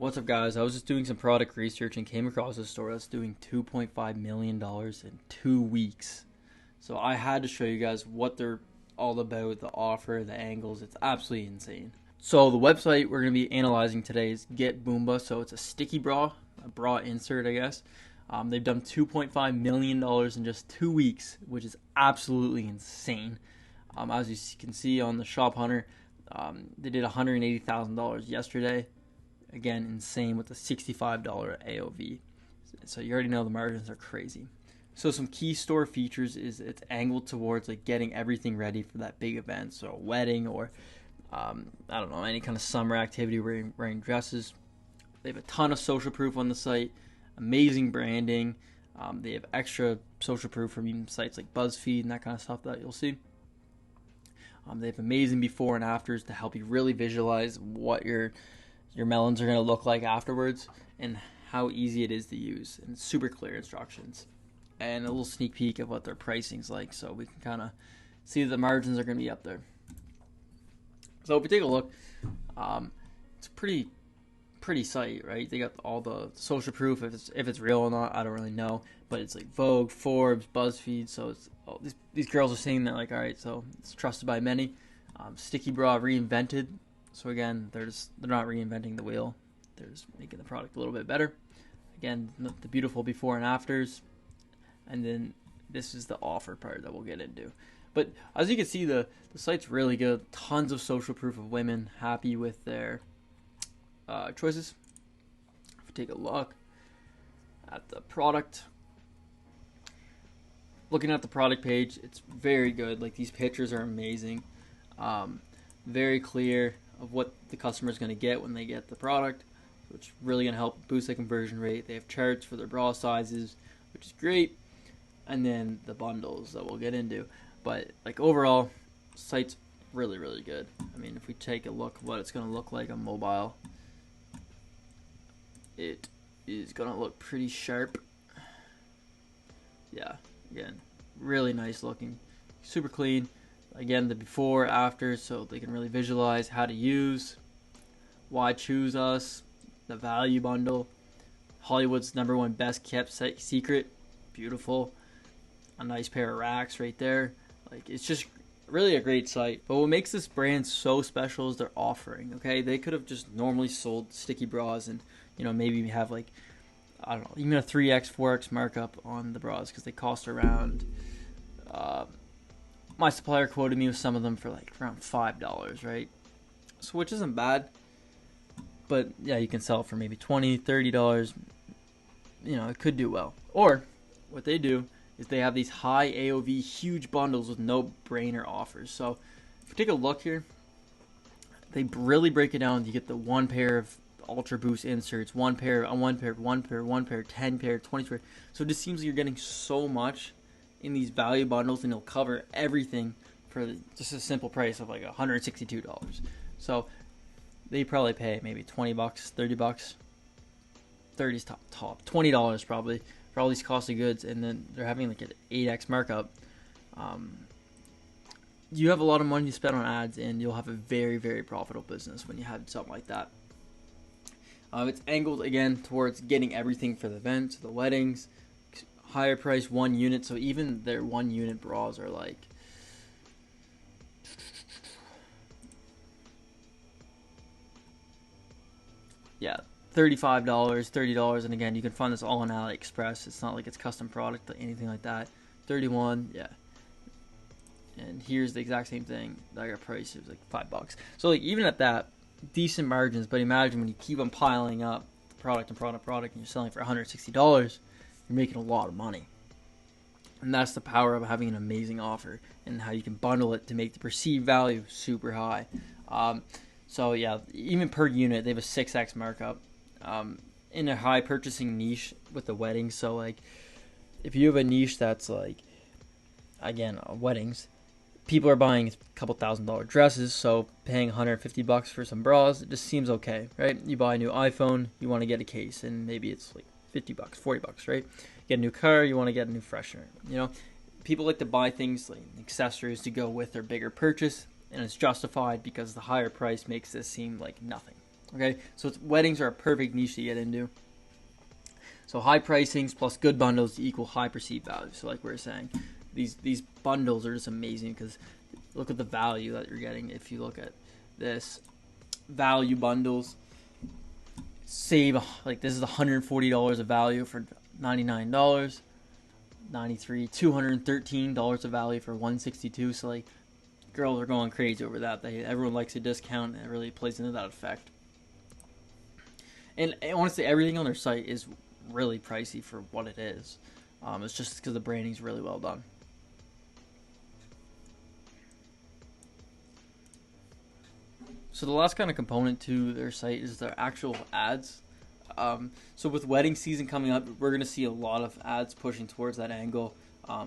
What's up, guys? I was just doing some product research and came across a store that's doing $2.5 million in 2 weeks. So I had to show you guys what they're all about, the offer, the angles. It's absolutely insane. So the website we're going to be analyzing today is Get Boomba. So it's a sticky bra, a bra insert, I guess. They've done $2.5 million in just 2 weeks, which is absolutely insane. As you can see on the Shop Hunter, they did $180,000 yesterday. Again, insane with the $65 AOV. So you already know the margins are crazy. So some key store features is it's angled towards like getting everything ready for that big event. So a wedding or I don't know, any kind of summer activity wearing dresses. They have a ton of social proof on the site. Amazing branding. They have extra social proof from even sites like BuzzFeed and that kind of stuff that you'll see. They have amazing before and afters to help you really visualize what your melons are going to look like afterwards and how easy it is to use, and super clear instructions and a little sneak peek of what their pricing's like, so we can kind of see that the margins are going to be up there. So if we take a look, it's a pretty site, right? They got all the social proof. If it's real or not, I don't really know, but it's like Vogue, Forbes, BuzzFeed. So it's these girls are saying that, like, all right, so it's trusted by many. Sticky bra reinvented. So again, they're not reinventing the wheel. They're just making the product a little bit better. Again, the beautiful before and afters. And then this is the offer part that we'll get into. But as you can see, the site's really good. Tons of social proof of women happy with their choices. If we take a look at the product, looking at the product page, it's very good. Like, these pictures are amazing. Very clear of what the customer is going to get when they get the product, which is really going to help boost the conversion rate. They have charts for their bra sizes, which is great, and then the bundles that we'll get into. But like, overall, site's really, really good. I mean, if we take a look at what it's going to look like on mobile, it is going to look pretty sharp. Yeah, again, really nice looking, super clean. Again, the before, after, so they can really visualize how to use, why choose us, the value bundle, Hollywood's #1 best kept secret, beautiful, a nice pair of racks right there. Like, it's just really a great site. But what makes this brand so special is their offering. Okay, they could have just normally sold sticky bras and, you know, maybe have like, I don't know, even a 3x, 4x markup on the bras because they cost around. My supplier quoted me with some of them for like around $5, right? So, which isn't bad, but yeah, you can sell it for maybe $20, $30. You know, it could do well. Or what they do is they have these high AOV, huge bundles with no-brainer offers. So, if you take a look here, they really break it down. You get the one pair of Ultra Boost inserts, one pair, 10 pair, 20 pair. So it just seems like you're getting so much in these value bundles, and it'll cover everything for just a simple price of like $162. So they probably pay maybe $20, $30. 30's top, $20 probably for all these costly goods, and then they're having like an 8x markup. You have a lot of money to spend on ads, and you'll have a very, very profitable business when you have something like that. It's angled again towards getting everything for the events, the weddings. Higher price, 1 unit, so even their 1 unit bras are like $35, $30, and again, you can find this all on AliExpress. It's not like it's custom product or anything like that. 31, yeah. And here's the exact same thing. I got price, it was like $5. So like, even at that, decent margins. But imagine when you keep on piling up product, and you're selling for $160. You're making a lot of money. And that's the power of having an amazing offer, and how you can bundle it to make the perceived value super high. So yeah, even per unit, they have a 6x markup in a high purchasing niche with the weddings. So like, if you have a niche that's like, again, weddings, people are buying a couple $1,000 dresses, so paying $150 for some bras, it just seems okay, right? You buy a new iPhone, you want to get a case, and maybe it's like $50, $40, right? Get a new car, you want to get a new freshener. You know, people like to buy things like accessories to go with their bigger purchase, and it's justified because the higher price makes this seem like nothing. Okay, so weddings are a perfect niche to get into. So high pricings plus good bundles equal high perceived value. So like we were saying, these bundles are just amazing because look at the value that you're getting. If you look at this value bundles, save, like this is $140 of value for $99, $93, $213 of value for $162. So like girls are going crazy over that. Everyone likes a discount, and it really plays into that effect. And honestly, everything on their site is really pricey for what it is. It's just because the branding is really well done. So the last kind of component to their site is their actual ads. So with wedding season coming up, we're going to see a lot of ads pushing towards that angle.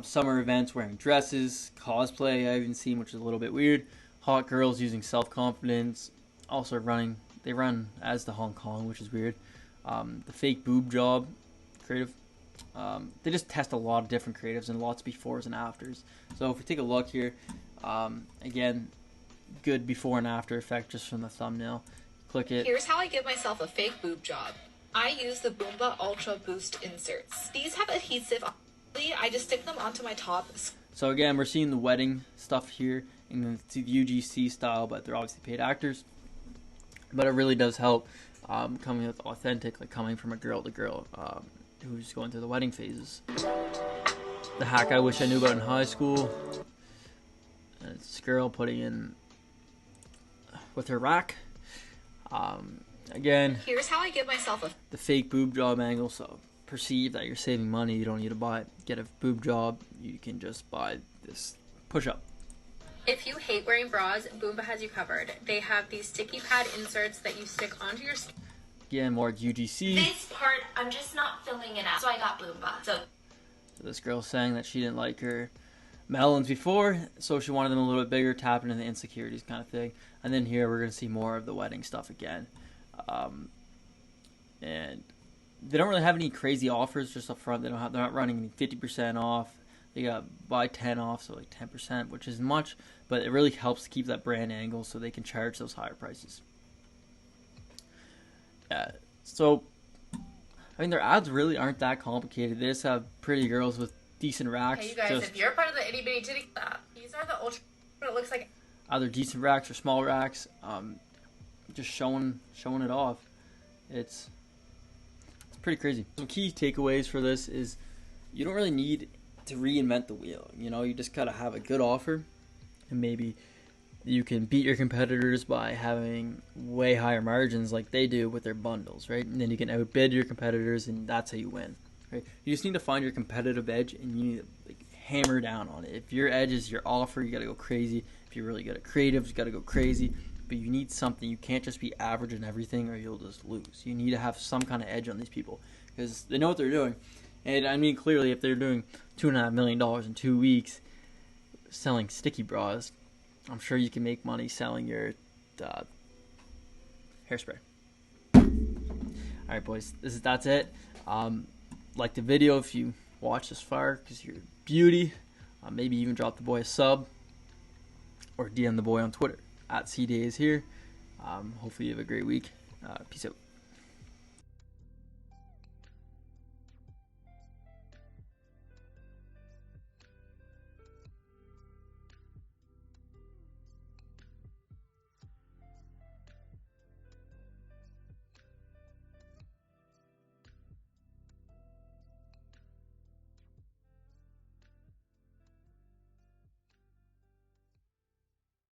Summer events wearing dresses, cosplay I've even seen, which is a little bit weird. Hot girls using self-confidence. Also they run ads to Hong Kong, which is weird. The fake boob job creative. They just test a lot of different creatives and lots of befores and afters. So if we take a look here, again, good before and after effect just from the thumbnail. Click it. Here's how I give myself a fake boob job. I use the Boomba Ultra Boost inserts. These have adhesive. I just stick them onto my top. So again, we're seeing the wedding stuff here in the UGC style, but they're obviously paid actors. But it really does help coming with authentic, like coming from a girl to girl who's going through the wedding phases. The hack I wish I knew about in high school. And it's this girl putting in with her rack. Again, here's how I give myself the fake boob job angle. So perceive that you're saving money. You don't need to get a boob job. You can just buy this push-up. If you hate wearing bras, Boomba has you covered. They have these sticky pad inserts that you stick onto your skin. Again, more UGC. This part, I'm just not filling it out, so I got Boomba. So this girl's saying that she didn't like her melons before, so she wanted them a little bit bigger, tapping into the insecurities kind of thing. And then here we're going to see more of the wedding stuff again. And they don't really have any crazy offers just up front. They're not running any 50% off. They got buy 10 off, so like 10%, which isn't much, but it really helps to keep that brand angle so they can charge those higher prices. So, I mean, their ads really aren't that complicated. They just have pretty girls with decent racks. Hey, you guys, if you're part of the itty bitty titty, these are the ultra. What it looks like. Either decent racks or small racks. Just showing it off. It's pretty crazy. Some key takeaways for this is you don't really need to reinvent the wheel. You know, you just gotta have a good offer, and maybe you can beat your competitors by having way higher margins like they do with their bundles, right? And then you can outbid your competitors, and that's how you win, right? You just need to find your competitive edge, and you need to hammer down on it. If your edge is your offer, you gotta go crazy. If you're really good at creatives, you gotta go crazy. But you need something. You can't just be average in everything, or you'll just lose. You need to have some kind of edge on these people because they know what they're doing. And I mean, clearly, if they're doing $2.5 million in 2 weeks selling sticky bras, I'm sure you can make money selling your hairspray. All right, boys, that's it. Like the video if you watch this far because you're a beauty. Maybe even drop the boy a sub or DM the boy on Twitter @CDA is here. Hopefully you have a great week. Peace out.